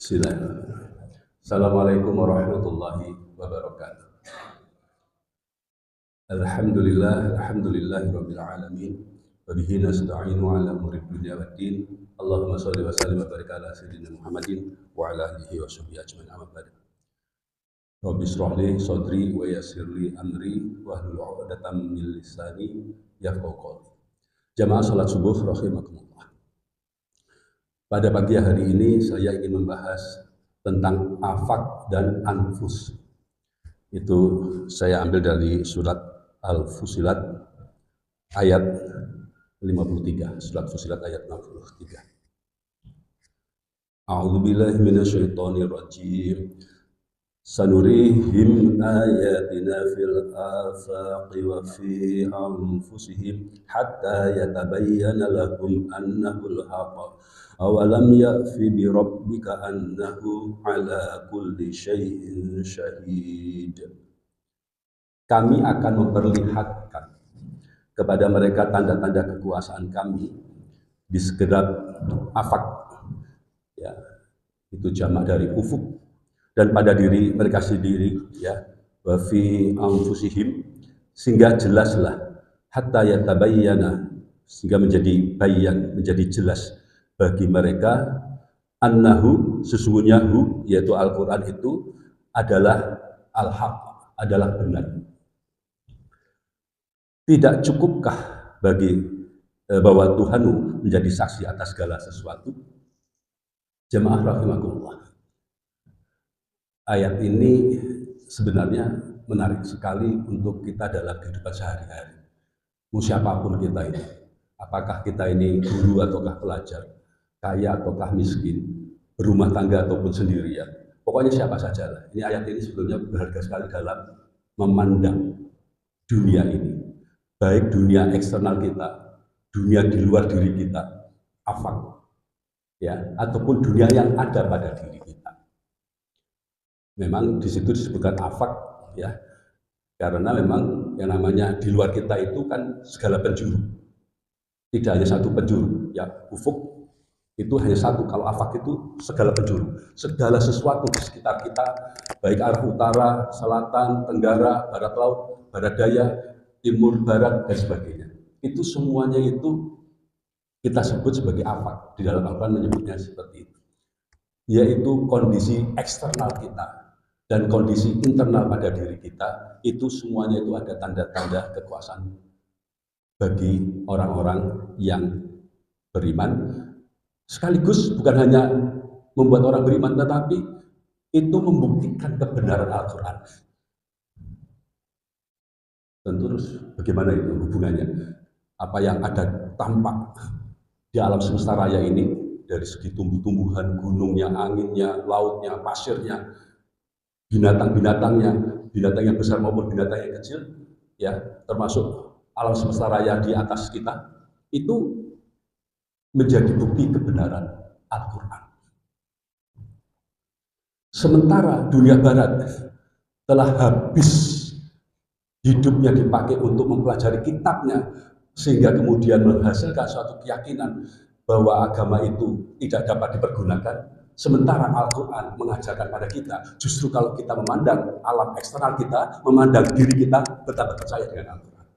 Bismillahirrahmanirrahim. Assalamualaikum warahmatullahi wabarakatuh. Alhamdulillahirabbil alamin. Wa bihi nasta'inu ala umuri dunya waddin. Allahumma shalli wa sallim wa barik ala sayyidina Muhammadin wa ala alihi wa sahbihi ajmain. Amma ba'd. Rabbi shrah li sadri wa yassir li amri wa hlul 'uqdatam min lisani yafqahu qawli. Jamaah salat subuh rahimakumullah. Pada pagi hari ini saya ingin membahas tentang afak dan anfus. Itu saya ambil dari surat Al-Fusilat ayat 53. Surat Fusilat ayat 53. A'udzubillahi minasyaitonir rajim. Sanurihim ayatina fil afaqi wa fi anfusihim hatta yatabayyana lahum annahul haqq. Awalam ya'fi bi rabbika annahu ala kulli syai'in syahid. Kami akan memperlihatkan kepada mereka tanda-tanda kekuasaan kami di segenap afaq, ya, itu jamak dari ufuk, dan pada diri mereka sendiri, ya, wa fi anfusihim, sehingga jelaslah, hatta yatabayyana, sehingga menjadi bayan, menjadi jelas bagi mereka, annahu, sesungguhnya hu, yaitu Al-Quran itu adalah al-haq, adalah benar. Tidak cukupkah bagi bahwa Tuhanmu menjadi saksi atas segala sesuatu? Jemaah rahimakumullah. Ayat ini sebenarnya menarik sekali untuk kita dalam kehidupan sehari-hari. Mau siapapun kita ini, apakah kita ini guru ataukah pelajar, kaya ataukah miskin, berumah tangga ataupun sendirian, pokoknya siapa saja. Ini ayat ini sebetulnya berharga sekali dalam memandang dunia ini, baik dunia eksternal kita, dunia di luar diri kita, afaq, ya, ataupun dunia yang ada pada diri kita. Memang di situ disebutkan afaq, ya, karena memang yang namanya di luar kita itu kan segala penjuru, tidak hanya satu penjuru, ya. Ufuk itu hanya satu, kalau afaq itu segala penjuru, segala sesuatu di sekitar kita, baik arah utara, selatan, tenggara, barat laut, barat daya, timur, barat, dan sebagainya. Itu semuanya itu kita sebut sebagai afaq. Di dalam Al-Quran menyebutnya seperti itu, yaitu kondisi eksternal kita dan kondisi internal pada diri kita. Itu semuanya itu ada tanda-tanda kekuasaan bagi orang-orang yang beriman. Sekaligus bukan hanya membuat orang beriman, tetapi itu membuktikan kebenaran Al-Quran. Tentu terus bagaimana itu hubungannya? Apa yang ada tampak di alam semesta raya ini, dari segi tumbuh-tumbuhan, gunungnya, anginnya, lautnya, pasirnya, binatang-binatangnya, binatang yang besar maupun binatang yang kecil, ya, termasuk alam semesta raya di atas kita, itu menjadi bukti kebenaran Al-Quran. Sementara dunia barat telah habis hidupnya dipakai untuk mempelajari kitabnya, sehingga kemudian menghasilkan suatu keyakinan bahwa agama itu tidak dapat dipergunakan. Sementara Al-Quran mengajarkan pada kita, justru kalau kita memandang alam eksternal kita, memandang diri kita, betapa percaya dengan Al-Quran.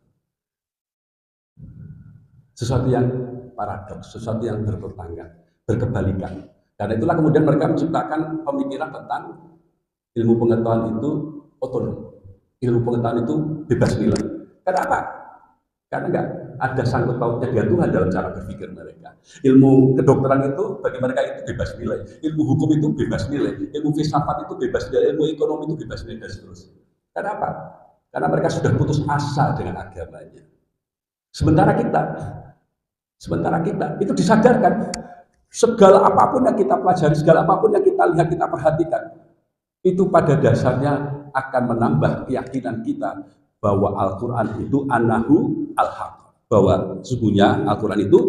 Sesuatu yang paradoks, sesuatu yang bertentangan, berkebalikan. Karena itulah kemudian mereka menciptakan pemikiran tentang ilmu pengetahuan itu otonom. Ilmu pengetahuan itu bebas nilai. Kenapa? Karena enggak ada sangkut pautnya dengan Tuhan dalam cara berpikir mereka. Ilmu kedokteran itu bagi mereka itu bebas nilai. Ilmu hukum itu bebas nilai. Ilmu filsafat itu bebas nilai. Ilmu ekonomi itu bebas nilai, dan seterusnya. Kenapa? Karena mereka sudah putus asa dengan agamanya. Sementara kita itu disadarkan, segala apapun yang kita pelajari, segala apapun yang kita lihat, kita perhatikan, itu pada dasarnya akan menambah keyakinan kita bahwa Al-Quran itu annahu al-haq, bahwa sesungguhnya Al-Quran itu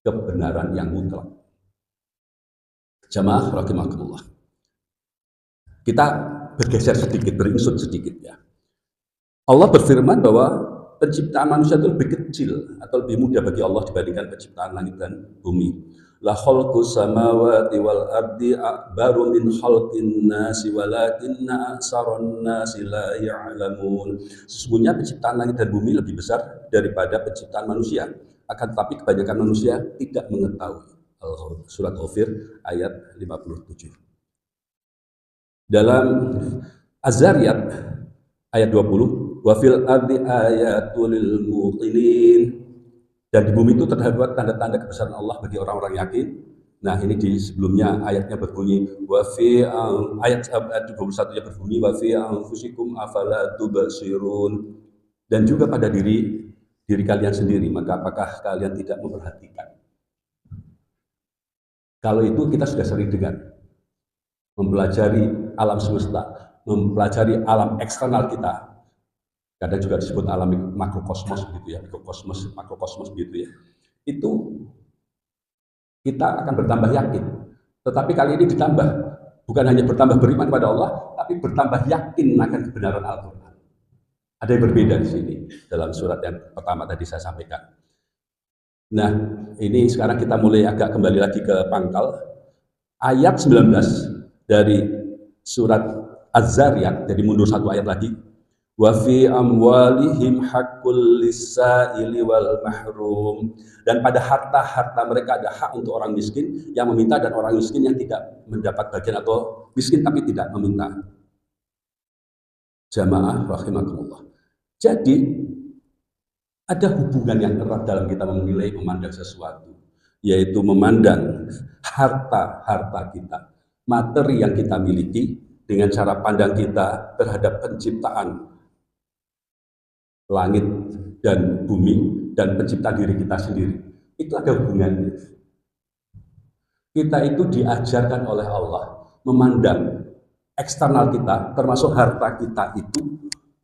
kebenaran yang mutlak. Jamaah rahimakumullah. Kita bergeser sedikit, berinsut sedikit, ya. Allah berfirman bahwa penciptaan manusia itu lebih kecil atau lebih mudah bagi Allah dibandingkan penciptaan langit dan bumi. La khalqus samawati wal ardi akbaru min khalqin nasi walakinna aksaron nasi la ya'lamun. Sesungguhnya penciptaan langit dan bumi lebih besar daripada penciptaan manusia. Akan tetapi kebanyakan manusia tidak mengetahui. Surat Ghafir ayat 57. Dalam Az-Zariyat ayat 20, wa fil ardi ayatul lil muqinin. Dan di bumi itu terdapat tanda-tanda kebesaran Allah bagi orang-orang yakin. Nah, ini di sebelumnya ayatnya berbunyi wa fi ayat 21-nya berbunyi wa fi anfusikum afala tubsirun. Dan juga pada diri kalian sendiri, maka apakah kalian tidak memperhatikan? Kalau itu kita sudah sering dengar, mempelajari alam semesta, mempelajari alam eksternal kita. Kadang juga disebut alam makrokosmos gitu ya, mikrokosmos, makrokosmos gitu ya. Itu kita akan bertambah yakin. Tetapi kali ini ditambah, bukan hanya bertambah beriman kepada Allah, tapi bertambah yakin akan kebenaran Al-Quran. Ada yang berbeda di sini dalam surat yang pertama tadi saya sampaikan. Nah, ini sekarang kita mulai agak kembali lagi ke pangkal. Ayat 19 dari surat Az-Zariyat, jadi mundur satu ayat lagi. Wa fi amwalihim haqqul lis-sa'ili wal mahrum. Dan pada harta-harta mereka ada hak untuk orang miskin yang meminta dan orang miskin yang tidak mendapat bagian atau miskin tapi tidak meminta. Jamaah rahimakumullah. Jadi ada hubungan yang erat dalam kita menilai, memandang sesuatu, yaitu memandang harta-harta kita, materi yang kita miliki dengan cara pandang kita terhadap penciptaan langit dan bumi dan pencipta diri kita sendiri. Itu ada hubungannya. Kita itu diajarkan oleh Allah memandang eksternal kita, termasuk harta kita itu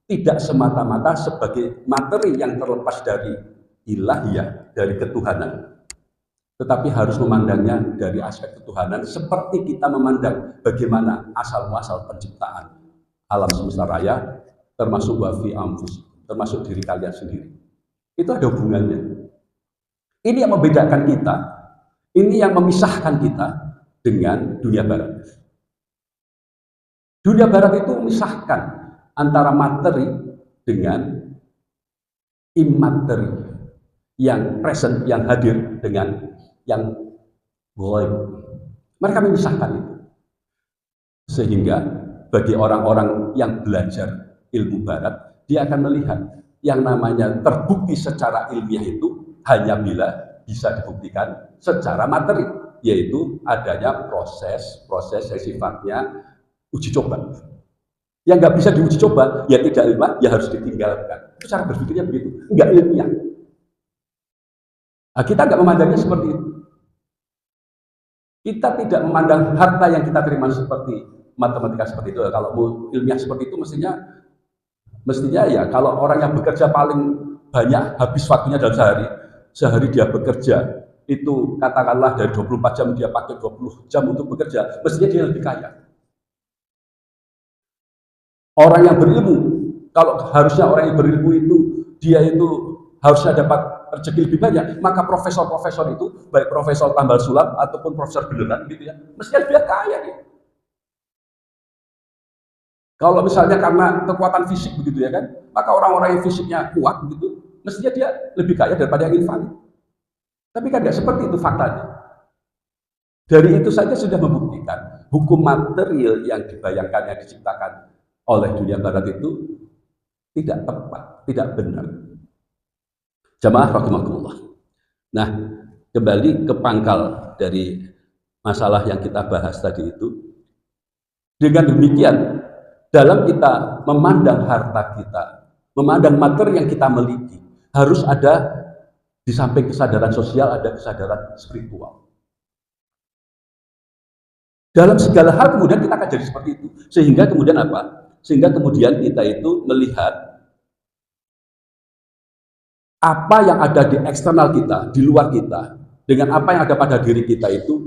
tidak semata-mata sebagai materi yang terlepas dari ilahiyah, dari ketuhanan. Tetapi harus memandangnya dari aspek ketuhanan, seperti kita memandang bagaimana asal-muasal penciptaan alam semesta raya, termasuk wafi anfus, termasuk diri kalian sendiri. Itu ada hubungannya. Ini yang membedakan kita, ini yang memisahkan kita dengan dunia barat. Dunia barat itu memisahkan antara materi dengan imateri, yang present, yang hadir dengan yang ghaib. Mereka memisahkan itu. Sehingga bagi orang-orang yang belajar ilmu barat, dia akan melihat yang namanya terbukti secara ilmiah itu hanya bila bisa dibuktikan secara materi, yaitu adanya proses yang sifatnya uji coba. Yang nggak bisa diuji coba, ya tidak ilmiah, ya harus ditinggalkan. Itu cara berpikirnya begitu, nggak ilmiah. Nah, kita nggak memandangnya seperti itu. Kita tidak memandang harta yang kita terima seperti matematika seperti itu. Kalau ilmiah seperti itu mestinya ya kalau orang yang bekerja paling banyak habis waktunya dalam sehari dia bekerja itu katakanlah dari 24 jam dia pakai 20 jam untuk bekerja, mestinya dia lebih kaya. Orang yang berilmu, kalau harusnya orang yang berilmu itu dia itu harusnya dapat rezeki lebih banyak, maka profesor-profesor itu baik profesor tambal sulap ataupun profesor beneran gitu ya, mestinya lebih kaya dia. Kalau misalnya karena kekuatan fisik begitu ya kan, maka orang-orang yang fisiknya kuat begitu, mestinya dia lebih kaya daripada yang invalid. Tapi kan tidak seperti itu faktanya. Dari itu saja sudah membuktikan hukum material yang dibayangkan, yang diciptakan oleh dunia barat itu tidak tepat, tidak benar. Jamaah rahimakumullah. Nah, kembali ke pangkal dari masalah yang kita bahas tadi itu. Dengan demikian, dalam kita memandang harta kita, memandang materi yang kita miliki, harus ada di samping kesadaran sosial, ada kesadaran spiritual. Dalam segala hal kemudian kita akan jadi seperti itu. Sehingga kemudian apa? Sehingga kemudian kita itu melihat apa yang ada di eksternal kita, di luar kita, dengan apa yang ada pada diri kita itu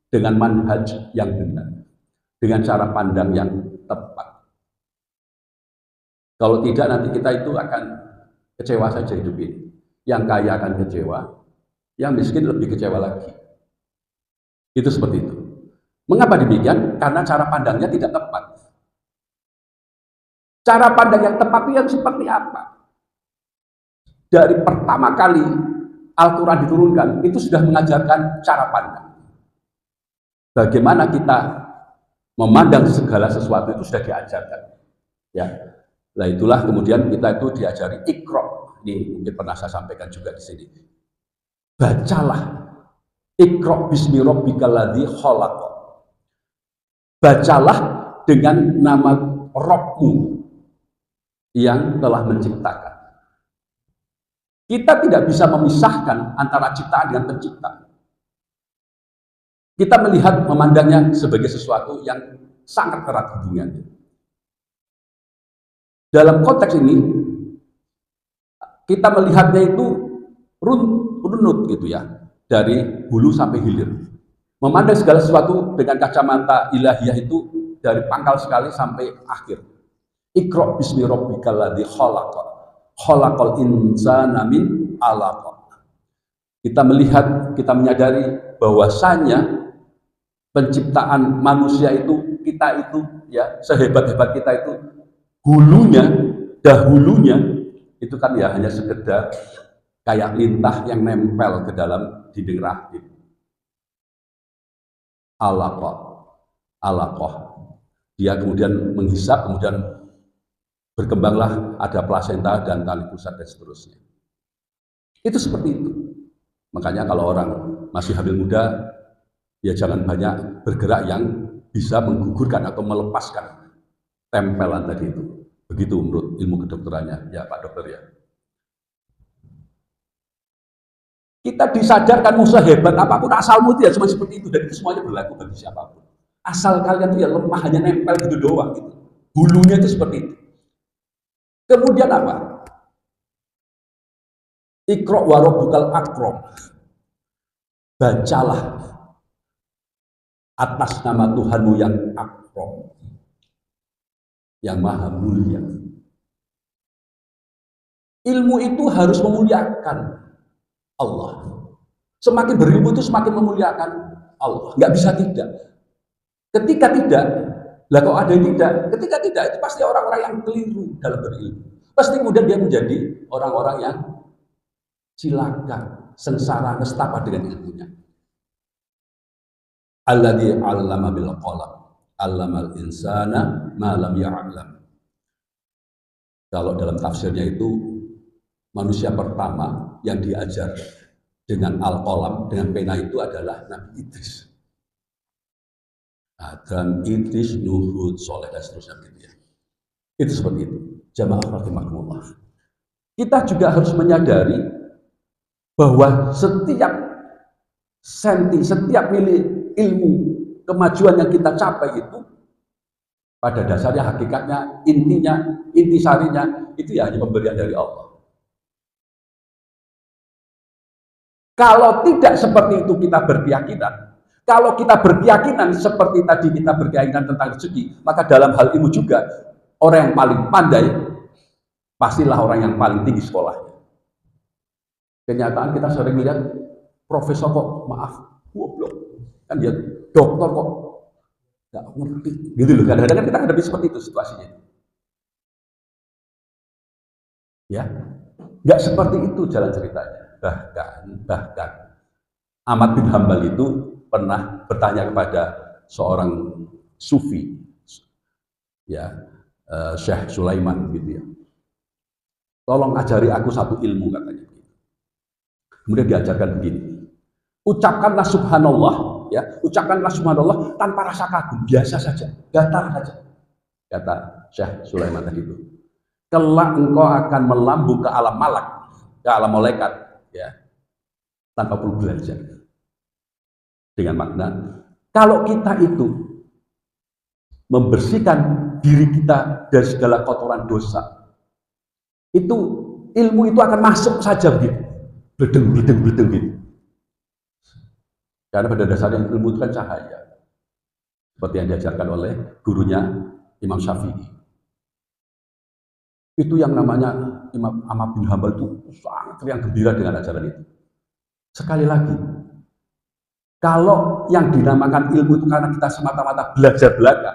dengan manhaj yang benar, dengan cara pandang yang tepat. Kalau tidak, nanti kita itu akan kecewa saja hidup ini. Yang kaya akan kecewa, yang miskin lebih kecewa lagi. Itu seperti itu. Mengapa demikian? Karena cara pandangnya tidak tepat. Cara pandang yang tepat itu yang seperti apa? Dari pertama kali Al-Quran diturunkan, itu sudah mengajarkan cara pandang. Bagaimana kita memandang segala sesuatu itu sudah diajarkan. Ya, nah itulah kemudian kita itu diajari Iqra. Ini mungkin pernah saya sampaikan juga di sini. Bacalah Iqra bismi rabbikal ladzi khalaq. Bacalah dengan nama Rabbmu yang telah menciptakan. Kita tidak bisa memisahkan antara ciptaan dengan pencipta. Kita melihat, memandangnya sebagai sesuatu yang sangat erat hubungannya. Dalam konteks ini, kita melihatnya itu runut gitu ya, dari hulu sampai hilir. Memandang segala sesuatu dengan kacamata ilahiyah itu dari pangkal sekali sampai akhir. Iqra bismi rabbikal ladzi khalaq. Khalaqal insana min 'alaq. Kita melihat, kita menyadari bahwasanya penciptaan manusia itu, kita itu ya, sehebat-hebat kita itu, hulunya, dahulunya itu kan ya hanya sekedar kayak lintah yang nempel ke dalam dinding rahim. Alaqah, alaqah. Dia kemudian menghisap, kemudian berkembanglah ada plasenta dan tali pusat dan seterusnya. Itu seperti itu. Makanya kalau orang masih hamil muda, ya jangan banyak bergerak yang bisa menggugurkan atau melepaskan tempelan tadi itu. Begitu menurut ilmu kedokterannya, ya Pak Dokter ya. Kita disadarkan musuh hebat apapun asalmu itu ya cuma seperti itu, dan itu semuanya berlaku bagi siapapun. Asal kalian tuh ya lemah, hanya nempel gitu doang gitu. Hulunya itu seperti itu. Kemudian apa? Iqra wa rabbukal akram. Bacalah atas nama Tuhanmu yang akram, yang maha mulia. Ilmu itu harus memuliakan Allah. Semakin berilmu itu semakin memuliakan Allah. Nggak bisa tidak. Ketika tidak, lah kok ada yang tidak? Ketika tidak, itu pasti orang-orang yang keliru dalam berilmu. Pasti kemudian dia menjadi orang-orang yang cilaka, sengsara, nestapa dengan ilmunya. Alladzi 'allama bil qalam, 'allamal insana ma lam ya'lam. Kalau dalam tafsirnya itu, manusia pertama yang diajar dengan al-qalam, dengan pena itu adalah Nabi Idris. Adam, Idris, Nuh, Hud, Soleh, dan seterusnya gitu ya. Itu seperti itu. Jamaah rahimakumullah. Kita juga harus menyadari bahwa setiap senti, setiap milih ilmu, kemajuan yang kita capai itu pada dasarnya, hakikatnya, intinya, intisarinya itu ya hanya pemberian dari Allah. Kalau tidak seperti itu kita berkeyakinan, kalau kita berkeyakinan seperti tadi kita berkeyakinan tentang rezeki, maka dalam hal ilmu juga orang yang paling pandai pastilah orang yang paling tinggi sekolahnya. Kenyataan kita sering lihat profesor kok maaf goblok, kan dia dokter kok nggak ngerti, gitu loh. Kadang-kadang kita hadapi seperti itu situasinya. Ya, nggak seperti itu jalan ceritanya. Bahkan Ahmad bin Hambal itu pernah bertanya kepada seorang sufi, ya, Syekh Sulaiman gitu ya. Tolong ajari aku satu ilmu, katanya. Kemudian diajarkan begini. Ucapkanlah subhanallah, ya, ucapkanlah subhanallah tanpa rasa kagum, biasa saja, datar saja. Kata Syekh Sulaiman tadi itu. Kelak engkau akan melambung ke alam malak, ke alam malaikat, ya, tanpa perlu belajar. Dengan makna, kalau kita itu membersihkan diri kita dari segala kotoran dosa, itu ilmu itu akan masuk saja begitu, bledeng gitu. Karena pada dasarnya ilmu itu kan cahaya, seperti yang diajarkan oleh gurunya Imam Syafi'i. Itu yang namanya Imam Ahmad bin Hambal itu sangat riang gembira dengan ajaran itu. Sekali lagi, Kalau yang dinamakan ilmu itu karena kita semata-mata belajar belaka,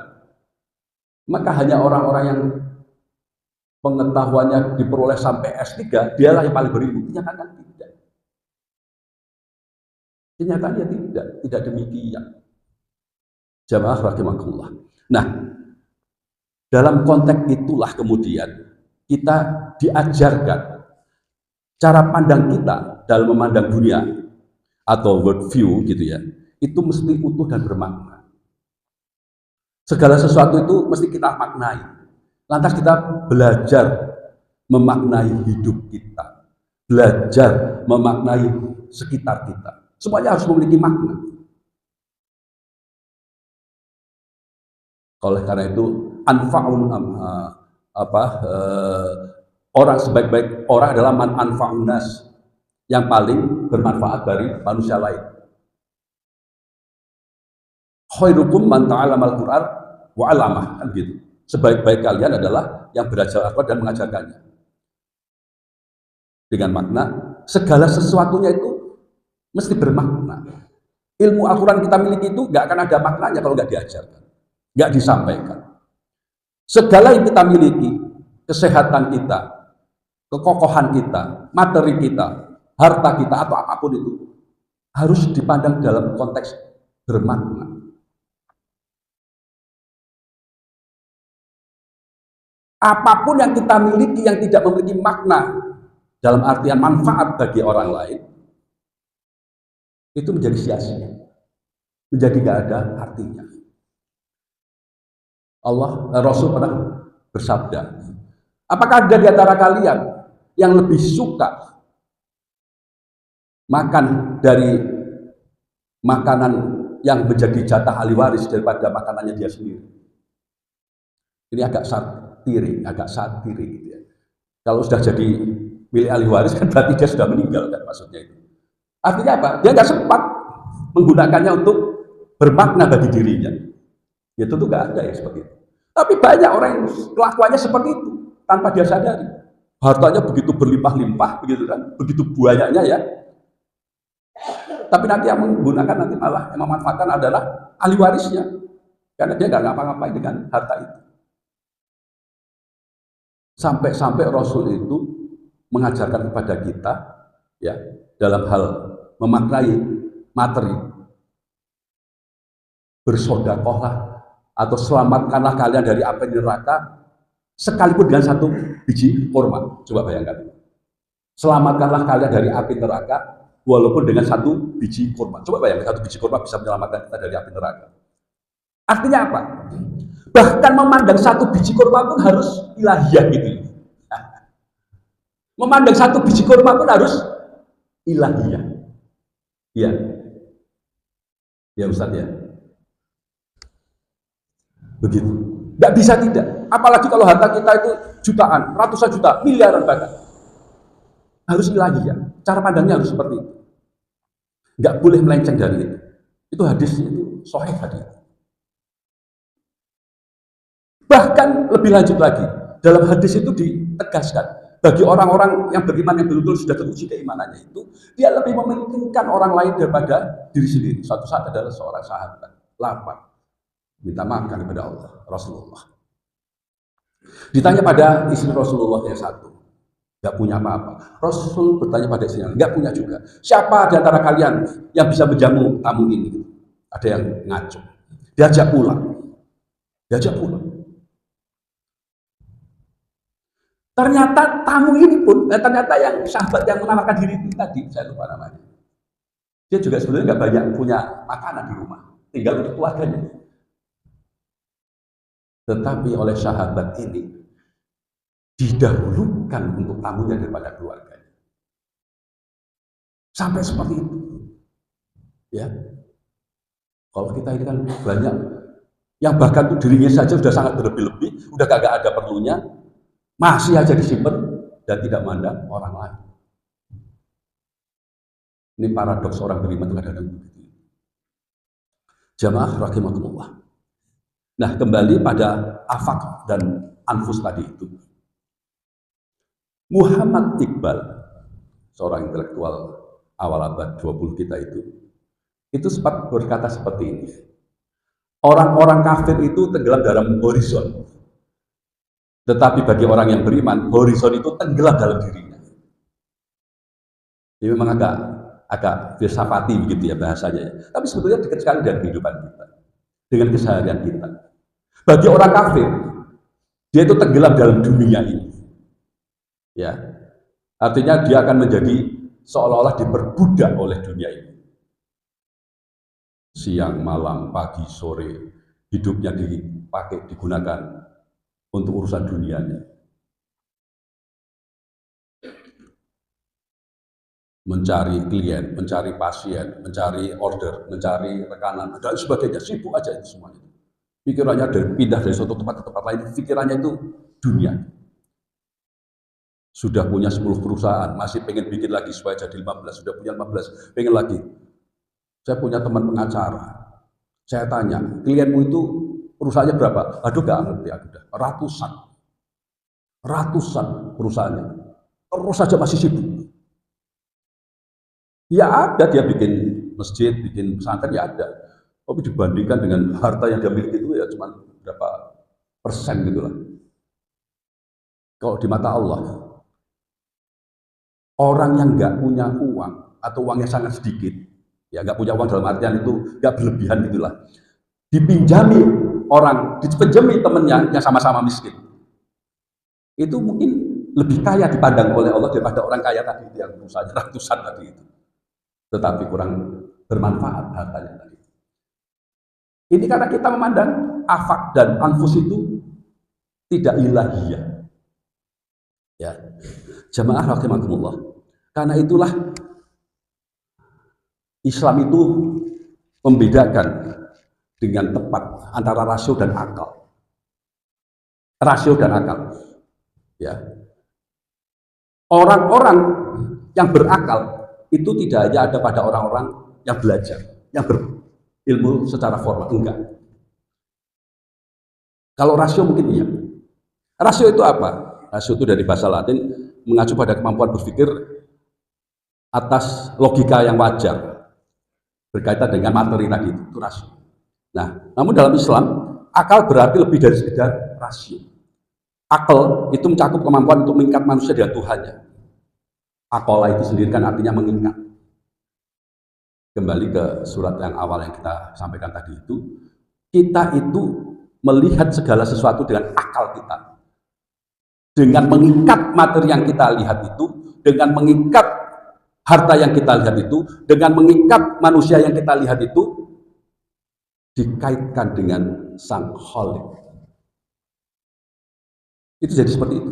maka hanya orang-orang yang pengetahuannya diperoleh sampai S3, dialah yang paling berilmu. Kenyataannya tidak. Kenyataannya tidak demikian. Jamaah rahimakumullah. Nah, dalam konteks itulah kemudian kita diajarkan cara pandang kita dalam memandang dunia atau world view gitu ya, itu mesti utuh dan bermakna. Segala sesuatu itu mesti kita maknai. Lantas kita belajar memaknai hidup kita, belajar memaknai sekitar kita. Semuanya harus memiliki makna. Oleh karena itu, anfa'un orang sebaik-baik orang adalah man anfa'un nas, yang paling bermanfaat dari manusia lain. Khairukum man ta'allamal Qur'an wa 'allamah, kan gitu. Sebaik-baik kalian adalah yang belajar Al-Qur'an dan mengajarkannya. Dengan makna segala sesuatunya itu mesti bermakna. Ilmu Al-Qur'an kita miliki itu nggak akan ada maknanya kalau nggak diajarkan, nggak disampaikan. Segala yang kita miliki, kesehatan kita, kekokohan kita, materi kita, harta kita, atau apapun itu, harus dipandang dalam konteks bermakna. Apapun yang kita miliki yang tidak memiliki makna dalam artian manfaat bagi orang lain, itu menjadi sia-sia, menjadi gak ada artinya. Rasul pernah bersabda, apakah ada di antara kalian yang lebih suka makan dari makanan yang menjadi jatah ahli waris daripada makanannya dia sendiri? Ini agak satiri gitu ya. Kalau sudah jadi milik ahli waris kan berarti dia sudah meninggal kan, maksudnya itu. Artinya apa? Dia nggak sempat menggunakannya untuk bermakna bagi dirinya. Ya tentu nggak ada ya seperti itu. Tapi banyak orang yang kelakuannya seperti itu tanpa dia sadari. Hartanya begitu berlimpah-limpah, begitu kan, begitu banyaknya ya. Tapi nanti yang menggunakan nanti malah yang memanfaatkan adalah ahli warisnya, karena dia nggak ngapa-ngapain dengan harta itu. Sampai-sampai Rasul itu mengajarkan kepada kita ya dalam hal memaknai materi, bersodakohlah atau selamatkanlah kalian dari api neraka sekalipun dengan satu biji kurma. Coba bayangkan, selamatkanlah kalian dari api neraka walaupun dengan satu biji kurma. Coba bayangkan, satu biji kurma bisa menyelamatkan kita dari api neraka. Artinya apa? Bahkan memandang satu biji kurma pun harus ilahiyah gitu. Memandang satu biji kurma pun harus ilahiyah. Iya. Ya Ustaz ya. Begitu. Tidak bisa tidak. Apalagi kalau harta kita itu jutaan, ratusan juta, miliaran bahkan. Harus ilahiyah. Cara pandangnya harus seperti itu. Nggak boleh melenceng dari itu. Itu hadisnya itu sahih hadis. Bahkan lebih lanjut lagi, dalam hadis itu ditegaskan, bagi orang-orang yang beriman yang betul-betul sudah teruji keimanannya itu, dia lebih mementingkan orang lain daripada diri sendiri. Suatu saat adalah seorang sahabat lapar, minta makan kepada Allah, Rasulullah. Ditanya pada istri Rasulullah yang satu, nggak punya apa-apa. Rasul bertanya pada istrinya, nggak punya juga. Siapa di antara kalian yang bisa menjamu tamu ini? Ada yang ngaco, diajak pulang. Ternyata tamu ini pun, ternyata yang sahabat yang menawarkan diri itu tadi, saya lupa namanya. Dia juga sebenarnya nggak banyak punya makanan di rumah, tinggal untuk keluarganya. Tetapi oleh sahabat ini didahulukan untuk tamunya daripada keluarganya. Sampai seperti itu. Ya. Kalau kita ini kan banyak yang bahkan tuh dirinya saja sudah sangat berlebih-lebih, udah kagak ada perlunya, masih aja disimpan dan tidak mandang orang lain. Ini paradoks orang beriman itu kadang-kadang begitu. Jamaah rahimakumullah. Nah, kembali pada afak dan anfus tadi itu. Muhammad Iqbal, seorang intelektual awal abad 20 kita itu sempat berkata seperti ini. Orang-orang kafir itu tenggelam dalam horizon. Tetapi bagi orang yang beriman, horizon itu tenggelam dalam dirinya. Ini memang agak filsafati begitu ya bahasanya. Tapi sebetulnya dekat sekali dengan kehidupan kita, dengan keseharian kita. Bagi orang kafir, dia itu tenggelam dalam dunia ini. Ya, artinya dia akan menjadi seolah-olah diperbudak oleh dunia ini. Siang, malam, pagi, sore, hidupnya digunakan untuk urusan dunianya. Mencari klien, mencari pasien, mencari order, mencari rekanan, dan sebagainya. Sibuk aja itu semuanya. Pikirannya pindah dari suatu tempat ke tempat lain, pikirannya itu dunia. Sudah punya 10 perusahaan, masih pengen bikin lagi supaya jadi 15, sudah punya 15, pengen lagi. Saya punya teman pengacara, saya tanya, klienmu itu perusahaannya berapa? Aduh gak ngerti aku dah, ratusan perusahaannya, terus saja masih sibuk. Ya ada, dia bikin masjid, bikin pesantren, ya ada. Tapi dibandingkan dengan harta yang dia miliki itu ya cuma berapa persen gitu lah. Kalau di mata Allah, orang yang nggak punya uang atau uangnya sangat sedikit, ya nggak punya uang dalam artian itu nggak berlebihan gitulah, dipinjami orang, dipinjami temennya yang sama-sama miskin, itu mungkin lebih kaya dipandang oleh Allah daripada orang kaya tadi yang usahanya ratusan tadi itu, tetapi kurang bermanfaat hartanya tadi. Ini karena kita memandang afak dan anfus itu tidak ilahiyah. Ya, jamaah rahimakumullah. Karena itulah Islam itu membedakan dengan tepat antara rasio dan akal. Rasio dan akal. Ya. Orang-orang yang berakal itu tidak hanya ada pada orang-orang yang belajar, yang berilmu secara formal, enggak. Kalau rasio mungkin iya. Rasio itu apa? Rasio itu dari bahasa Latin mengacu pada kemampuan berpikir atas logika yang wajar berkaitan dengan materi tadi itu rasio. Nah, namun dalam Islam akal berarti lebih dari sekedar rasio. Akal itu mencakup kemampuan untuk mengikat manusia dengan Tuhannya. Akola itu sendiri kan artinya mengikat. Kembali ke surat yang awal yang kita sampaikan tadi itu, kita itu melihat segala sesuatu dengan akal kita. Dengan mengikat materi yang kita lihat itu, dengan mengikat harta yang kita lihat itu, dengan mengikat manusia yang kita lihat itu, dikaitkan dengan Sang Khalik. Itu jadi seperti itu.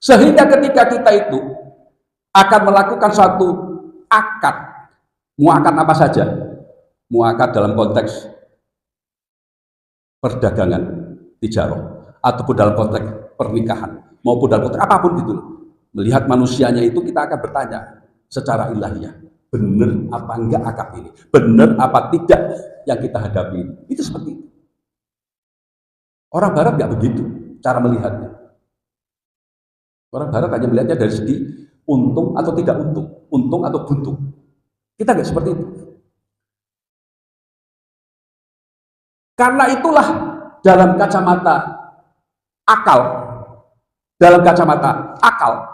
Sehingga ketika kita itu akan melakukan suatu akad, muakat apa saja, muakat dalam konteks perdagangan, tijarah, ataupun dalam konteks pernikahan, maupun dalam konteks apapun itu, melihat manusianya itu kita akan bertanya secara ilahiyah, benar apa enggak akad ini, benar apa tidak yang kita hadapi ini. Itu seperti itu. Orang Barat nggak begitu cara melihatnya. Orang Barat hanya melihatnya dari segi untung atau tidak untung atau buntung. Kita nggak seperti itu. Karena itulah dalam kacamata akal,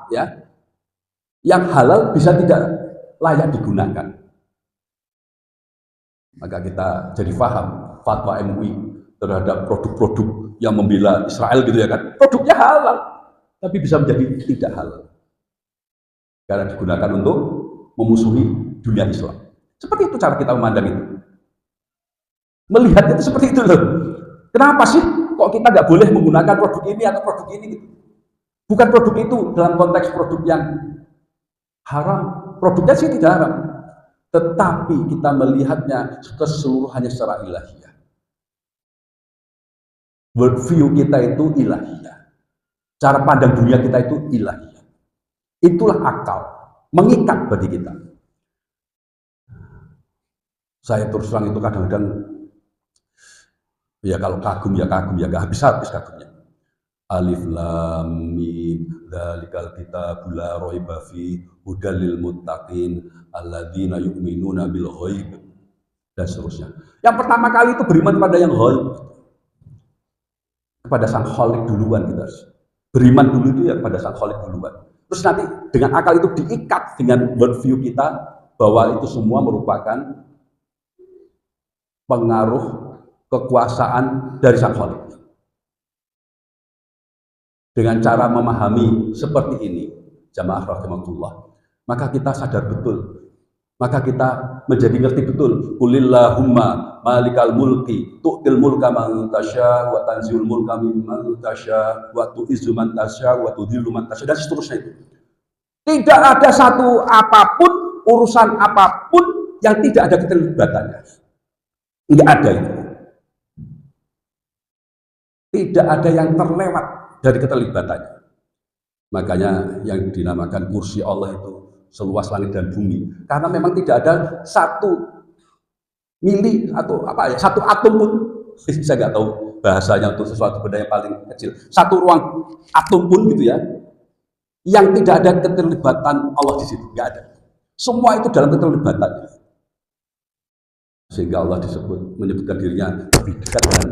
ya, yang halal bisa tidak layak digunakan. Maka kita jadi paham fatwa MUI terhadap produk-produk yang membela Israel gitu ya kan. Produknya halal, tapi bisa menjadi tidak halal. Karena digunakan untuk memusuhi dunia Islam. Seperti itu cara kita memandang itu. Melihat itu seperti itu loh. Kenapa sih kok kita nggak boleh menggunakan produk ini atau produk ini gitu? Bukan produk itu dalam konteks produk yang haram. Produknya sih tidak haram. Tetapi kita melihatnya keseluruhannya secara ilahiyah. Worldview kita itu ilahiyah. Cara pandang dunia kita itu ilahiyah. Itulah akal, mengikat bagi kita. Saya terus terang itu kadang-kadang, ya kalau kagum ya nggak habis-habis kagumnya. Alif lam mim dzalikal kitabul la raiba fi hudal lil muttaqin alladzina yu'minuna bil ghaib dan seterusnya. Yang pertama kali itu beriman kepada yang ghaib, kepada Sang Khalik duluan. Kita beriman dulu itu ya kepada Sang Khalik duluan. Terus nanti dengan akal itu diikat dengan worldview kita bahwa itu semua merupakan pengaruh kekuasaan dari Sang Khalik. Dengan cara memahami seperti ini, jamaah rahimakumullah, maka kita sadar betul, maka kita menjadi ngerti betul. Qulillahumma malikal mulki tu'til mulka man tasya wa tanziul mulka mimman tasya wa tu'izzu man tasya wa tudhillu man tasya dan seterusnya itu. Tidak ada satu apapun, urusan apapun yang tidak ada keterlibatannya. Tidak ada itu. Tidak ada yang terlewat dari keterlibatannya. Makanya yang dinamakan kursi Allah itu seluas langit dan bumi. Karena memang tidak ada satu mili atau apa ya, satu atom pun, saya nggak tahu bahasanya untuk sesuatu benda yang paling kecil. Satu ruang atom pun gitu ya, yang tidak ada keterlibatan Allah di situ, nggak ada. Semua itu dalam keterlibatannya. Sehingga Allah menyebutkan dirinya lebih dekat dengan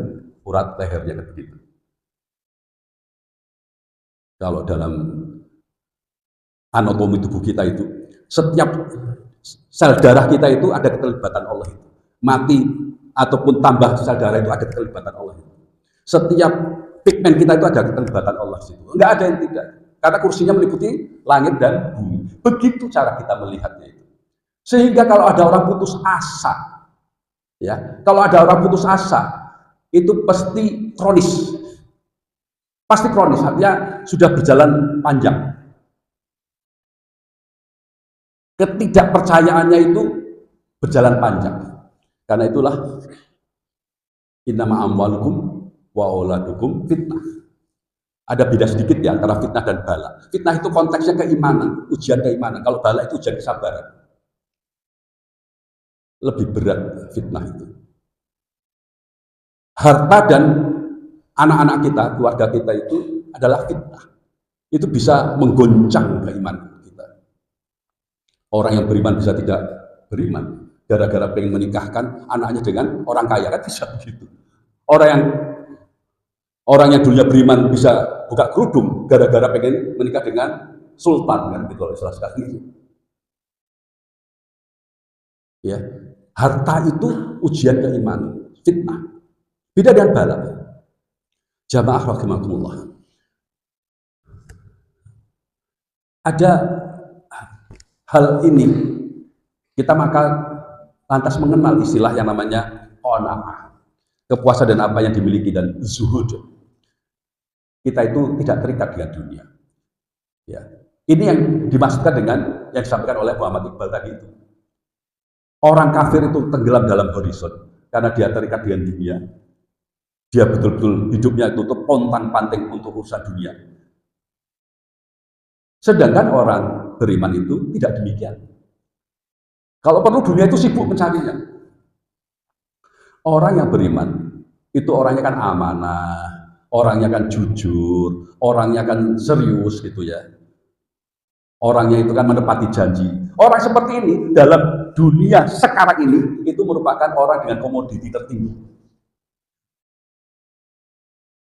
urat lehernya begitu. Kalau dalam anatomi tubuh kita itu, setiap sel darah kita itu ada keterlibatan Allah itu. Mati ataupun tambah sel darah itu ada keterlibatan Allah itu. Setiap pigmen kita itu ada keterlibatan Allah itu. Enggak ada yang tidak. Karena kursinya meliputi langit dan bumi. Begitu cara kita melihatnya itu. Sehingga kalau ada orang putus asa, ya, kalau ada orang putus asa, itu pasti kronis. Pasti kronis, artinya sudah berjalan panjang. Ketidakpercayaannya itu berjalan panjang. Karena itulah innama amwalukum wa auladukum fitnah. Ada beda sedikit ya antara fitnah dan bala. Fitnah itu konteksnya keimanan, ujian keimanan. Kalau bala itu ujian kesabaran. Lebih berat fitnah itu. Harta dan anak-anak kita, keluarga kita itu adalah fitnah. Itu bisa menggoncang keimanan kita. Orang yang beriman bisa tidak beriman. Gara-gara pengen menikahkan anaknya dengan orang kaya, kan bisa begitu. Orang yang dulunya beriman bisa buka kerudung gara-gara pengen menikah dengan sultan, kan gitu, salah sekali. Ya, harta itu ujian keimanan, fitnah. Beda dengan bala. Jamaah rahimakumullah. Ada hal ini kita maka lantas mengenal istilah yang namanya qanaah. Kepuasan dan apa yang dimiliki dan zuhud. Kita itu tidak terikat dengan dunia. Ya. Ini yang dimaksudkan dengan yang disampaikan oleh Muhammad Iqbal tadi itu. Orang kafir itu tenggelam dalam horizon karena dia terikat dengan dunia. Dia betul-betul hidupnya itu pontang-panting untuk urusan dunia. Sedangkan orang beriman itu tidak demikian. Kalau perlu dunia itu sibuk mencarinya. Orang yang beriman itu orangnya kan amanah, orangnya kan jujur, orangnya kan serius gitu ya. Orangnya itu kan menepati janji. Orang seperti ini dalam dunia sekarang ini itu merupakan orang dengan komoditi tertinggi.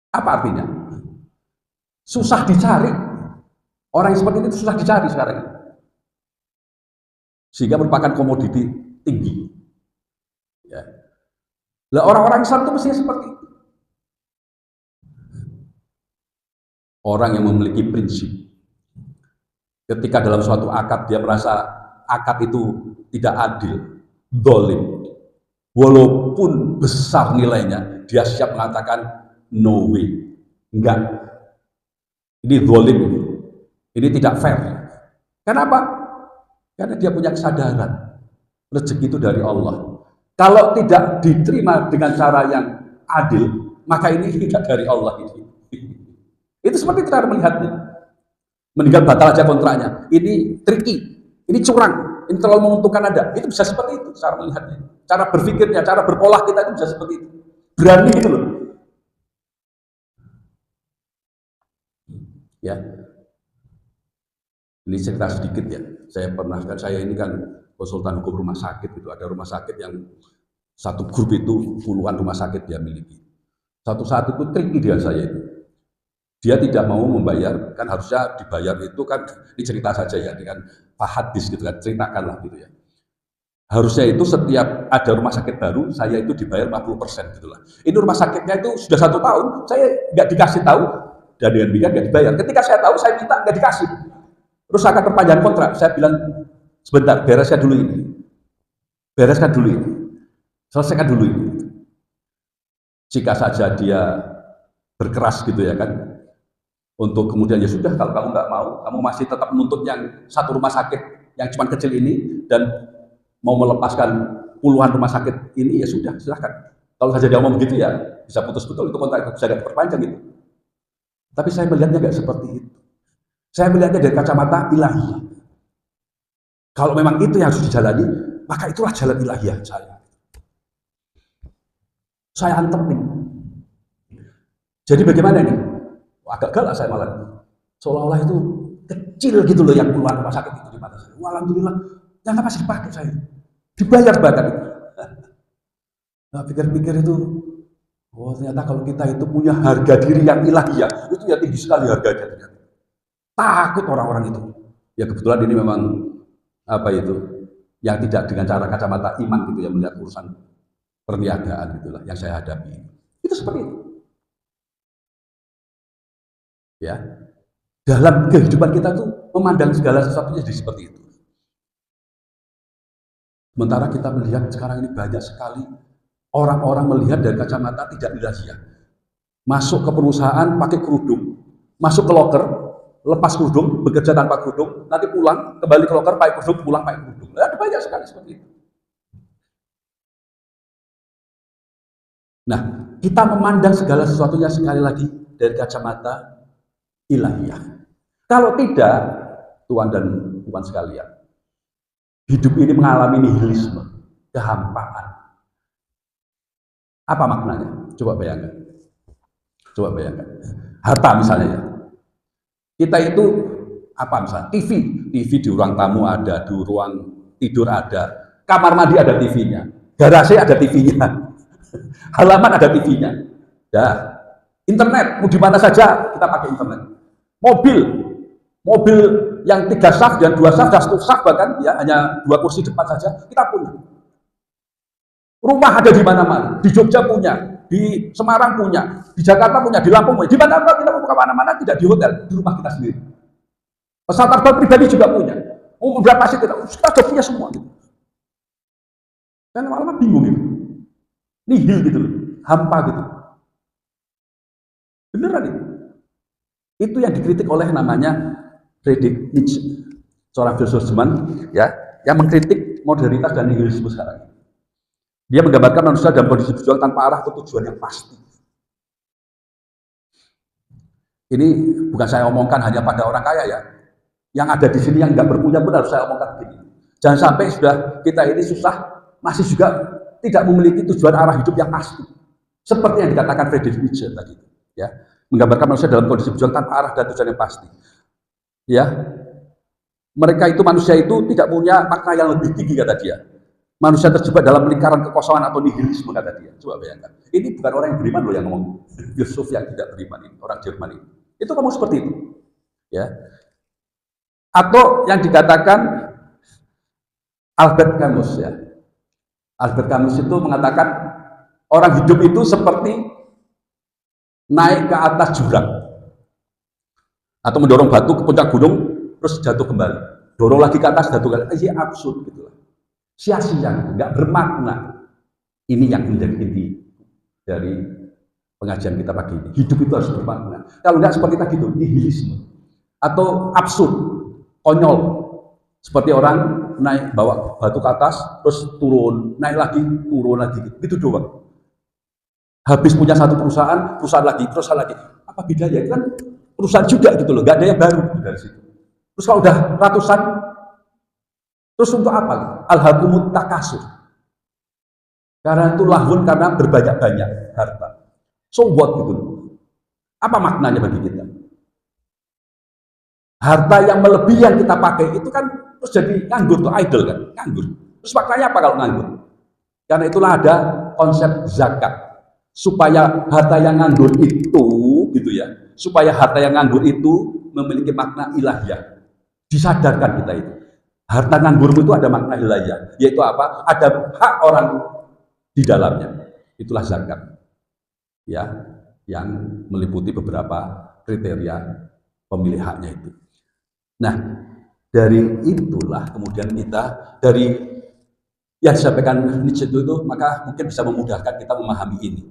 Apa artinya? Susah dicari. Orang yang seperti itu susah dicari sekarang ini. Sehingga merupakan komoditi tinggi. Ya. Lah orang-orang Islam itu mestinya seperti itu. Orang yang memiliki prinsip. Ketika dalam suatu akad dia merasa akad itu tidak adil, dolim, walaupun besar nilainya, dia siap mengatakan no way, enggak, ini dolim, ini tidak fair. Kenapa? Karena dia punya kesadaran rezeki itu dari Allah. Kalau tidak diterima dengan cara yang adil, maka ini tidak dari Allah. Itu seperti cara melihatnya. Meninggal batal aja kontraknya. Ini tricky, ini curang, ini terlalu menguntungkan Anda. Itu bisa seperti itu cara melihatnya. Cara berpikirnya, cara berpola kita itu bisa seperti itu. Berani gitu loh. Ya. Ini cerita sedikit ya. Saya ini kan konsultan hukum rumah sakit gitu. Ada rumah sakit yang satu grup itu puluhan rumah sakit dia miliki. Satu saat itu tricky dia saya itu. Dia tidak mau membayar, kan harusnya dibayar itu kan, ini cerita saja ya, dengan Pak Hadis gitu kan, ceritakanlah gitu ya. Harusnya itu setiap ada rumah sakit baru, saya itu dibayar 50% gitu lah. Ini rumah sakitnya itu sudah 1 tahun, saya nggak dikasih tahu, dan dengan demikian nggak dibayar. Ketika saya tahu, saya minta nggak dikasih. Terus akan perpanjang kontrak, saya bilang, sebentar, bereskan dulu ini. Bereskan dulu ini. Selesaikan dulu ini. Jika saja dia berkeras gitu ya kan, untuk kemudian ya sudah, kalau kamu nggak mau, kamu masih tetap menuntut yang satu rumah sakit yang cuma kecil ini dan mau melepaskan puluhan rumah sakit ini, ya sudah, silahkan. Kalau saja dia mau begitu ya bisa putus betul itu kontrak, bisa diperpanjang gitu. Tapi saya melihatnya nggak seperti itu. Saya melihatnya dari kacamata ilahiyah. Kalau memang itu yang harus dijalani, maka itulah jalan ilahiyah saya. Saya antepin. Jadi bagaimana nih? Agak galak saya malah. Seolah-olah itu kecil gitu loh yang keluar rumah sakit itu di mata saya. Alhamdulillah, ternyata masih dipakai saya. Dibayar bahkan. Nah, pikir-pikir itu, oh ternyata kalau kita itu punya harga diri yang ilahiyah, itu ya tinggi sekali harganya ternyata. Takut orang-orang itu. Ya kebetulan ini memang apa itu, yang tidak dengan cara kacamata iman gitu ya, melihat urusan perniagaan itulah yang saya hadapi. Itu seperti itu. Ya, dalam kehidupan kita tuh memandang segala sesuatunya jadi seperti itu. Sementara kita melihat sekarang ini banyak sekali orang-orang melihat dari kacamata tidak ilahiyah. Masuk ke perusahaan pakai kerudung, masuk ke loker, lepas kerudung, bekerja tanpa kerudung, nanti pulang, kembali ke loker pakai kerudung, pulang pakai kerudung. Ada banyak sekali seperti itu. Nah, kita memandang segala sesuatunya sekali lagi dari kacamata ilahiyah. Kalau tidak, Tuhan dan Tuhan sekalian, hidup ini mengalami nihilisme, kehampaan. Apa maknanya? Coba bayangkan. Coba bayangkan. Harta misalnya ya. Kita itu apa misalnya? TV di ruang tamu ada, di ruang tidur ada, kamar mandi ada TV-nya, garasi ada TV-nya, halaman ada TV-nya. Ya, internet mau di mana saja kita pakai internet. Mobil yang 3 saf dan 2 saf dan 1 saf bahkan ya hanya 2 kursi depan saja kita punya. Rumah ada di mana-mana, di Jogja punya, di Semarang punya, di Jakarta punya, di Lampung punya. Di mana-mana kita mau kemana-mana tidak di hotel, di rumah kita sendiri. Pesawat terbang pribadi juga punya. Mau berapa sih kita sudah punya semua. Gitu. Dan lama-lama bingung gitu, nihil gitu loh, hampa gitu. Beneran itu. Itu yang dikritik oleh namanya Friedrich Nietzsche, seorang filsuf Jerman ya, yang mengkritik modernitas dan nihilisme sekarang. Dia menggambarkan manusia dalam kondisi berjuang tanpa arah atau tujuan yang pasti. Ini bukan saya omongkan hanya pada orang kaya ya. Yang ada di sini yang nggak berpunya pun harus saya omongkan begini. Jangan sampai sudah kita ini susah, masih juga tidak memiliki tujuan arah hidup yang pasti. Seperti yang dikatakan Friedrich Nietzsche tadi. Ya, menggambarkan manusia dalam kondisi berjuang tanpa arah dan tujuan yang pasti. Ya, mereka itu manusia itu tidak punya makna yang lebih tinggi kata dia. Manusia terjebak dalam lingkaran kekosongan atau nihilisme kata dia. Coba bayangkan. Ini bukan orang yang beriman loh yang ngomong. Filsuf yang tidak beriman ini, orang Jerman ini. Itu ngomong seperti itu. Ya. Atau yang dikatakan Albert Camus ya. Albert Camus itu mengatakan orang hidup itu seperti naik ke atas jurang atau mendorong batu ke puncak gunung terus jatuh kembali, dorong lagi ke atas jatuh kembali. Ini absurd gitu, sia-sia, nggak bermakna. Ini yang menjadi inti dari pengajian kita pagi ini. Hidup itu harus bermakna. Kalau nggak seperti tadi itu nihilisme atau absurd, konyol, seperti orang naik bawa batu ke atas terus turun, naik lagi turun lagi, gitu doang. Habis punya satu perusahaan lagi, apa bedanya? Itu kan perusahaan juga gitu loh, gak ada yang baru gitu dari situ. Terus kalau udah ratusan, terus untuk apa? Alhaakumut takasur. Karena itu lahun, karena berbanyak-banyak harta. So what gitu loh. Apa maknanya bagi kita? Harta yang melebihi yang kita pakai itu kan terus jadi nganggur tuh, idle kan, nganggur. Terus maknanya apa kalau nganggur? Karena itulah ada konsep zakat supaya harta yang nganggur itu gitu ya, supaya harta yang nganggur itu memiliki makna ilahiyah. Disadarkan kita itu. Harta nganggurmu itu ada makna ilahiyah, yaitu apa? Ada hak orang di dalamnya. Itulah zakat. Ya, yang meliputi beberapa kriteria pemilih haknya itu. Nah, dari itulah kemudian kita dari yang disampaikan Nietzsche itu maka mungkin bisa memudahkan kita memahami ini.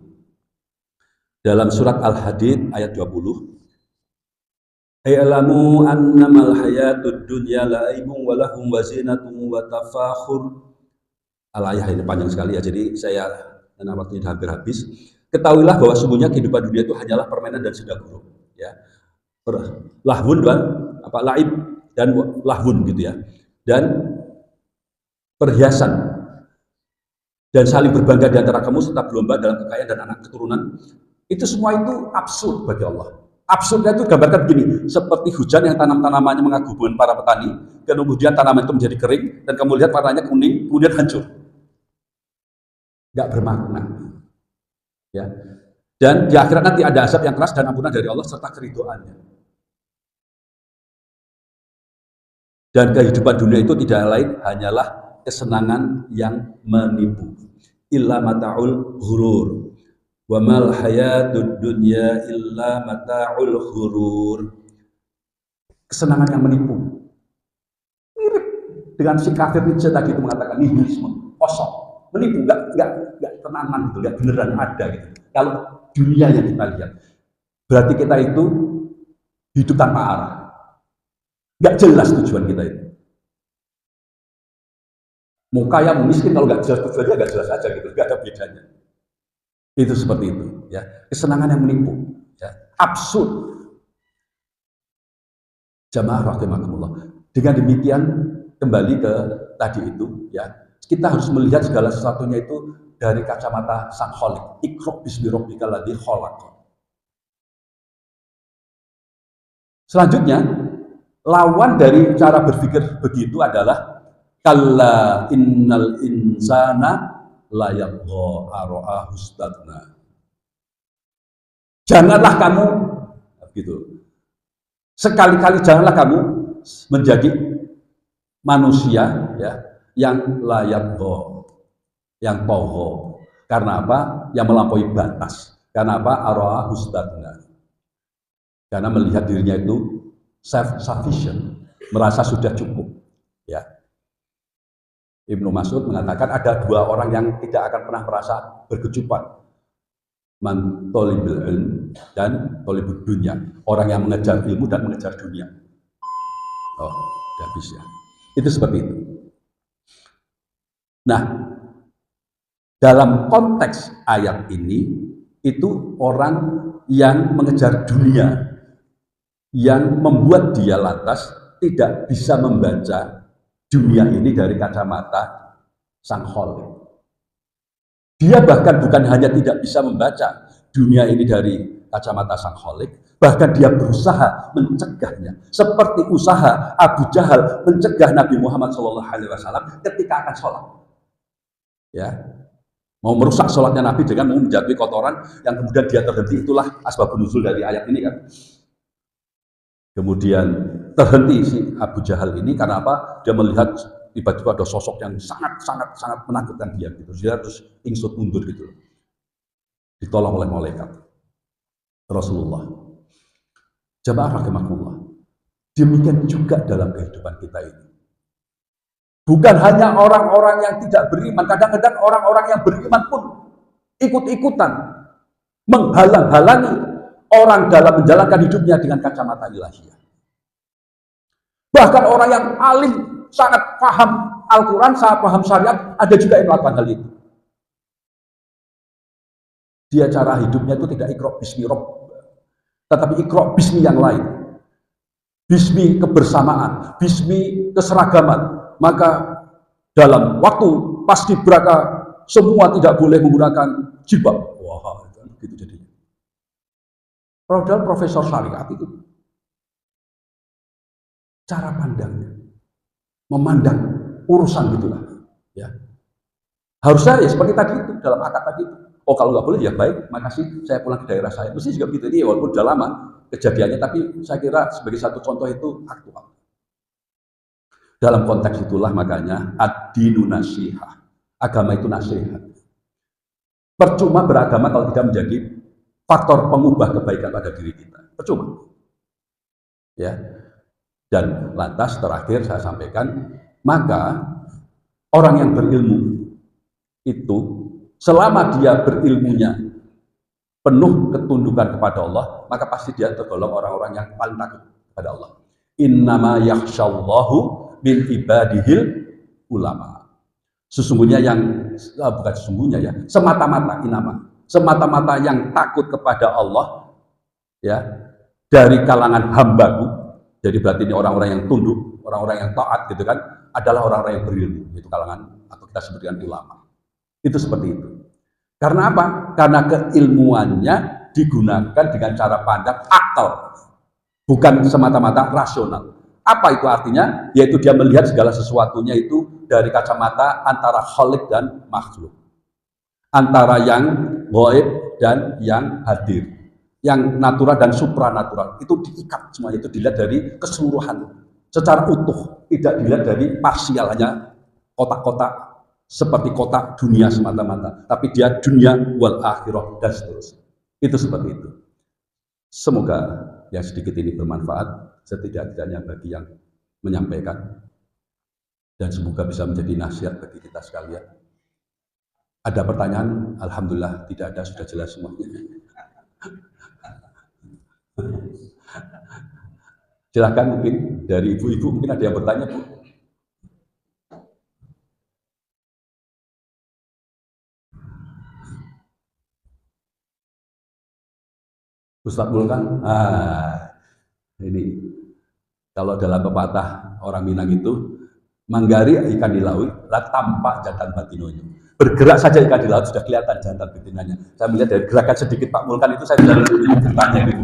Dalam surat Al-Hadid ayat 20, "I'lamu annamal hayatud dunya la'ibun wa lahum wa zinatun wa tafakhur." Al-ayah ini panjang sekali ya, jadi saya karena waktunya sudah hampir habis. Ketahuilah bahwa sungguhnya kehidupan dunia itu hanyalah permainan dan senda gurau, ya. Lahwun dan apa laib dan lahwun gitu ya. Dan perhiasan dan saling berbangga di antara kamu serta berlomba dalam kekayaan dan anak keturunan, itu semua itu absurd bagi Allah. Absurdnya itu gambarkan begini, seperti hujan yang tanam-tanamannya mengagumkan para petani, kemudian tanaman itu menjadi kering, dan kamu lihat warnanya kuning, kemudian hancur. Nggak bermakna. Ya. Dan di akhirat nanti ada azab yang keras dan ampunan dari Allah serta keridhoannya. Dan kehidupan dunia itu tidak lain hanyalah kesenangan yang menipu. Illa mata'ul ghurur. Wa mal hayatud dunya illa mata'ul ghurur. Kesenangan yang menipu. Mirip dengan si kafir Nietzsche tadi itu mengatakan nihilisme, kosong, menipu, enggak tenangan gitu, enggak beneran ada gitu. Kalau dunia yang kita lihat, berarti kita itu hidup tanpa arah. Enggak jelas tujuan kita itu. Mau kaya, mau miskin, kalau enggak jelas tujuannya enggak jelas aja gitu, enggak ada bedanya. Itu seperti itu, ya. Kesenangan yang menipu, ya. Absurd. Jamaah rahimakumullah. Dengan demikian kembali ke tadi itu, ya. Kita harus melihat segala sesuatunya itu dari kacamata Sang Khalik. Iqra bismi rabbikal ladzi khalaq. Selanjutnya, lawan dari cara berpikir begitu adalah kalla innal insana la yagha ara'a hustadna. Janganlah kamu gitu. Sekali-kali janganlah kamu menjadi manusia ya yang layak yang toho. Karena apa? Yang melampaui batas. Karena apa? Ara'a hustadna. Karena melihat dirinya itu self-sufficient, merasa sudah cukup. Ya. Ibnu Mas'ud mengatakan ada dua orang yang tidak akan pernah merasa berkecupan. Man tolibul ilm dan tolibul dunya. Orang yang mengejar ilmu dan mengejar dunia. Oh, tidak bisa. Itu seperti itu. Nah, dalam konteks ayat ini, itu orang yang mengejar dunia, yang membuat dia lantas tidak bisa membaca dunia ini dari kacamata Sang Khalik. Dia bahkan bukan hanya tidak bisa membaca dunia ini dari kacamata Sang Khalik, bahkan dia berusaha mencegahnya. Seperti usaha Abu Jahal mencegah Nabi Muhammad SAW ketika akan sholat. Ya, mau merusak sholatnya Nabi dengan mau menjatuhi kotoran yang kemudian dia terhenti. Itulah asbabun nuzul dari ayat ini kan. Kemudian terhenti si Abu Jahal ini karena apa? Dia melihat tiba-tiba ada sosok yang sangat menakutkan dia gitu. Dia terus ingsut mundur gitu. Ditolong oleh malaikat Rasulullah. Jamaah rahimakumullah. Demikian juga dalam kehidupan kita ini. Bukan hanya orang-orang yang tidak beriman, kadang-kadang orang-orang yang beriman pun ikut-ikutan menghalang-halangi orang dalam menjalankan hidupnya dengan kacamata ilahiyah. Bahkan orang yang alim, sangat paham Al-Quran, sangat paham syariat, ada juga yang melakukan hal itu. Dia cara hidupnya itu tidak iqra bismi rabb, tetapi iqra bismi yang lain. Bismi kebersamaan, bismi keseragaman. Maka dalam waktu paski braka semua tidak boleh menggunakan jilbab. Wah, gitu jadinya. Padahal profesor syariat itu cara pandangnya, memandang urusan gitulah. Ya. Harusnya ya seperti tadi itu, dalam akad tadi itu. Oh kalau nggak boleh ya baik, makasih saya pulang ke daerah saya. Mesti juga begitu. Ini walaupun udah lama kejadiannya, tapi saya kira sebagai satu contoh itu aktual. Dalam konteks itulah makanya ad-dinu nasihah. Agama itu nasihat. Percuma beragama kalau tidak menjadi faktor pengubah kebaikan pada diri kita. Percuma. Ya. Dan lantas terakhir saya sampaikan, maka orang yang berilmu itu selama dia berilmunya penuh ketundukan kepada Allah, maka pasti dia tergolong orang-orang yang paling takut kepada Allah. Innama yakhsyallahu min ibadihil ulama. Sesungguhnya yang bukan sesungguhnya ya, semata-mata semata-mata yang takut kepada Allah ya dari kalangan hambaku. Jadi berarti ini orang-orang yang tunduk, orang-orang yang taat gitu kan, adalah orang-orang yang berilmu, itu kalangan atau kita sebutkan ulama. Itu seperti itu. Karena apa? Karena keilmuannya digunakan dengan cara pandang akal, bukan semata-mata rasional. Apa itu artinya? Yaitu dia melihat segala sesuatunya itu dari kacamata antara khalik dan makhluk, antara yang gaib dan yang hadir, yang natural dan supranatural. Itu diikat semuanya, itu dilihat dari keseluruhan secara utuh, tidak dilihat dari parsialnya kotak-kotak seperti kotak dunia semata-mata, tapi dia dunia wal akhirah dan seterusnya. Itu seperti itu. Semoga yang sedikit ini bermanfaat setidak-tidaknya bagi yang menyampaikan, dan semoga bisa menjadi nasihat bagi kita sekalian. Ada pertanyaan? Alhamdulillah tidak ada, sudah jelas semuanya. Silakan, mungkin dari ibu-ibu mungkin ada yang bertanya, Bu. Ustadz Mulkan, ini kalau dalam pepatah orang Minang itu, manggari ikan di laut, lah tampak jantan batinonya. Bergerak saja ikan di laut sudah kelihatan jantan betinanya. Saya melihat dari gerakan sedikit Pak Mulkan itu saya sudah bertanya gitu.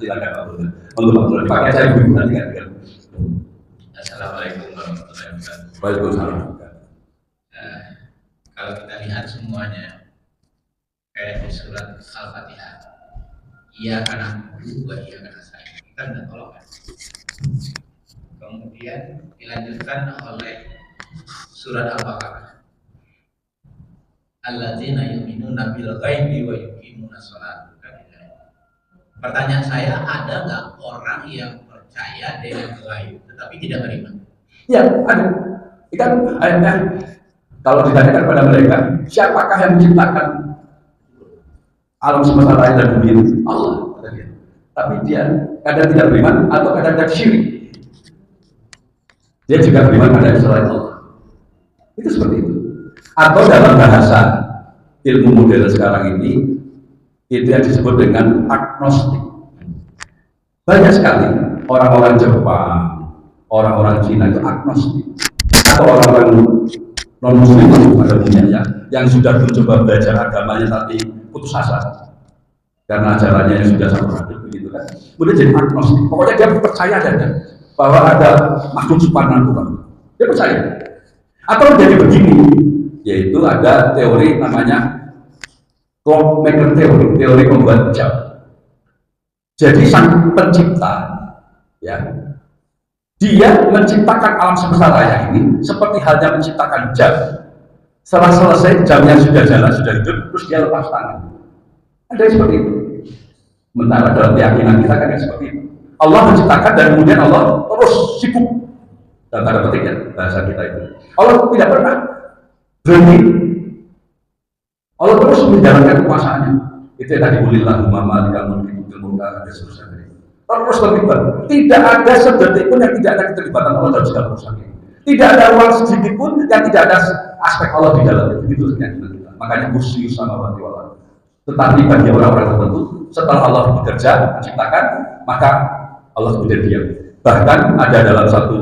Silakan Pak Mulkan. Monggo pakai saya nanti kan. Assalamualaikum warahmatullahi wabarakatuh. Waalaikumsalam. Kalau kita lihat semuanya kayak di surat Al-Fatihah, iya karena dua, iya karena saya, kita minta tolong kan. Kemudian dilanjutkan oleh surat Al-Baqarah, alladzina yu'minuna bil ghaibi wa yuqimuna shalah. Pertanyaan saya, ada nggak orang yang percaya dengan gaib tetapi tidak beriman? Ya, ada. Ikan ayatnya kalau ditanyakan kepada mereka, siapakah yang menciptakan alam semesta raya dan bumi ini? Allah. Tapi dia kadang tidak beriman atau kadang tidak syirik. Dia juga beriman pada selain Allah. Itu seperti itu. Atau dalam bahasa ilmu modern sekarang ini, itu yang disebut dengan agnostik. Banyak sekali orang-orang Jepang, orang-orang Cina itu agnostik, atau orang-orang non-muslim pada umumnya yang sudah mencoba belajar agamanya tapi putus asa karena ajarannya yang sudah sama begitu kan. Kemudian jadi agnostik. Pokoknya dia percaya saja bahwa ada makhluk supranatural. Dia percaya. Atau jadi begini, yaitu ada teori namanya clockmaker teori, teori pembuat jam. Jadi sang pencipta, ya, dia menciptakan alam semesta raya ini seperti halnya menciptakan jam. Setelah selesai jamnya sudah jalan, sudah hidup, terus dia lepas tangan. Ada yang seperti itu. Sementara dalam keyakinan kita kan seperti itu. Allah menciptakan dan kemudian Allah terus sibuk. Dan tanda petik ya bahasa kita itu. Allah tidak pernah berhenti. Allah terus menjalankan kekuasaannya. Itu yang tadi ulillahumma malikal mulki tu'til mulka dan seterusnya. Terus terlibat. Tidak ada sedetik pun yang tidak ada keterlibatan Allah dalam segala urusan ini. Tidak ada ruang sedikit pun yang tidak ada aspek Allah di dalamnya. Begitu keyakinan kita. Makanya kursi sama wati wala. Tetapi bagi orang-orang tertentu, setelah Allah bekerja menciptakan, maka Allah kemudian diam. Bahkan ada dalam satu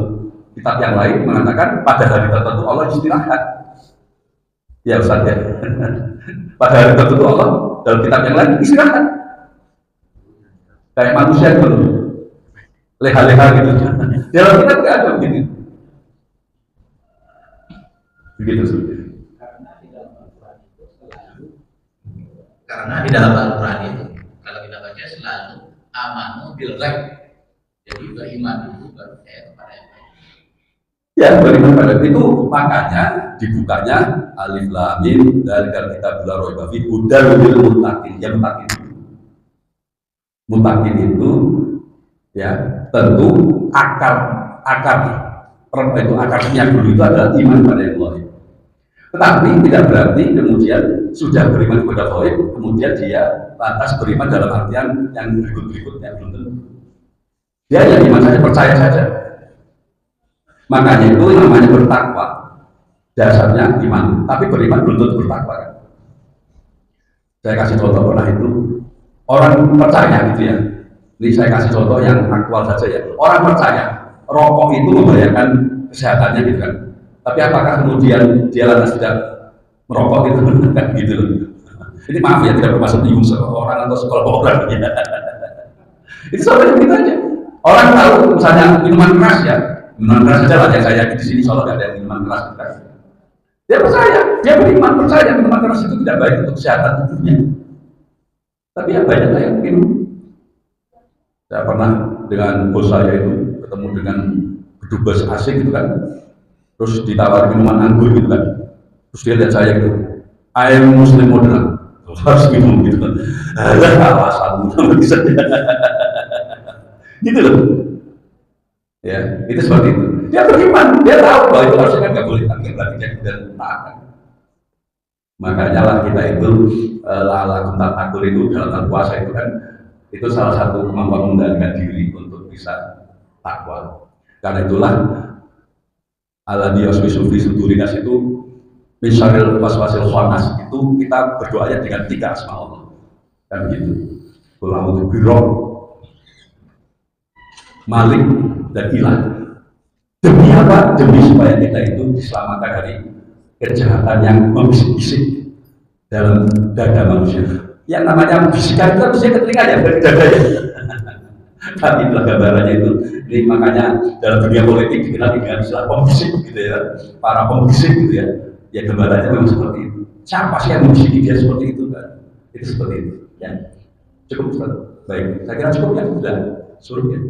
kitab yang lain mengatakan pada hari tertentu Allah istirahat. Ya Ustaz ya. Pada hari tertentu Allah dalam kitab yang lain istirahat. Kayak manusia itu. leha-leha gitu. Dalam kita tidak ada begitu. Begitu sih. Karena di dalam Al-Quran itu kalau kita baca selalu amanu bil ghaib. Jadi beriman dulu baru percaya kepada yang lain. Ya, beriman pada itu makanya dibukanya alif lam mim dzalika kitabul la raiba fihi hudal lil muttaqin. Ya muttaqin itu ya tentu akar akarnya dulu itu adalah iman pada yang lain. Tetapi tidak berarti kemudian sudah beriman kepada gaib, kemudian dia lantas beriman dalam artian yang berikutnya belum tentu. Dia hanya iman saja, percaya saja. Makanya itu namanya bertakwa. Dasarnya iman, tapi beriman belum tentu bertakwa kan. Saya kasih contoh pernah itu orang percaya gitu ya. Ini saya kasih contoh yang aktual saja ya. Orang percaya rokok itu membahayakan kesehatannya gitu kan. Tapi apakah kemudian dia lantas tidak merokok gitu kan gitu loh. Ini maaf ya, tidak bermaksud menyinggung seorang atau sekelompok orang ya. Itu sampai begitu aja. Orang tahu misalnya minuman keras ya, minuman keras saja lah yang saya yakin di sini soalnya nggak ada minuman keras. Dia percaya, dia beriman percaya minuman keras itu tidak baik untuk kesehatan tubuhnya. Tapi ya banyak yang minum. Saya pernah dengan bos saya itu ketemu dengan kedubes asing gitu kan. Terus ditawar minuman anggur gitu kan, terus dia lihat saya gitu, I am Muslim moderate, harus minum gitu kan, alasan bisa, gitu loh, ya itu seperti itu. Dia beriman, dia tahu bahwa itu harusnya kan nggak boleh, tapi berarti dia tidak taat. Makanya lah kita itu lakum tatakul itu dalam puasa itu kan, itu salah satu kemampuan mengendalikan diri untuk bisa takwa. Karena itulah Alladzi yuwaswisu fi sudurinas itu misalnya waswasil khannas itu kita berdoanya dengan 3 asma Allah kan gitu. Qul a'udzu birrabb Malik dan Ilah. Demi apa? Demi supaya kita itu diselamatkan dari kejahatan yang membisik-bisik dalam dada manusia. Yang namanya bisikan itu harusnya ke telinganya, dari dadanya. Tapi itulah gambarannya itu. Jadi makanya dalam dunia politik dikenal dengan istilah pembisik gitu ya, para pembisik gitu ya. Ya gambarannya memang seperti itu. Siapa sih yang membisiki dia seperti itu kan? Itu seperti itu. Ya, cukup Ustaz. Baik, saya kira cukup ya, sudah suruh ya.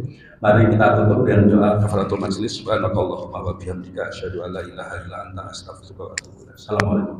Mari kita tutup dengan doa kafaratul majelis. Subhanakallahumma wa bihamdika asyhadu an la ilaha illa anta astaghfiruka wa atubu ilaik. Assalamualaikum.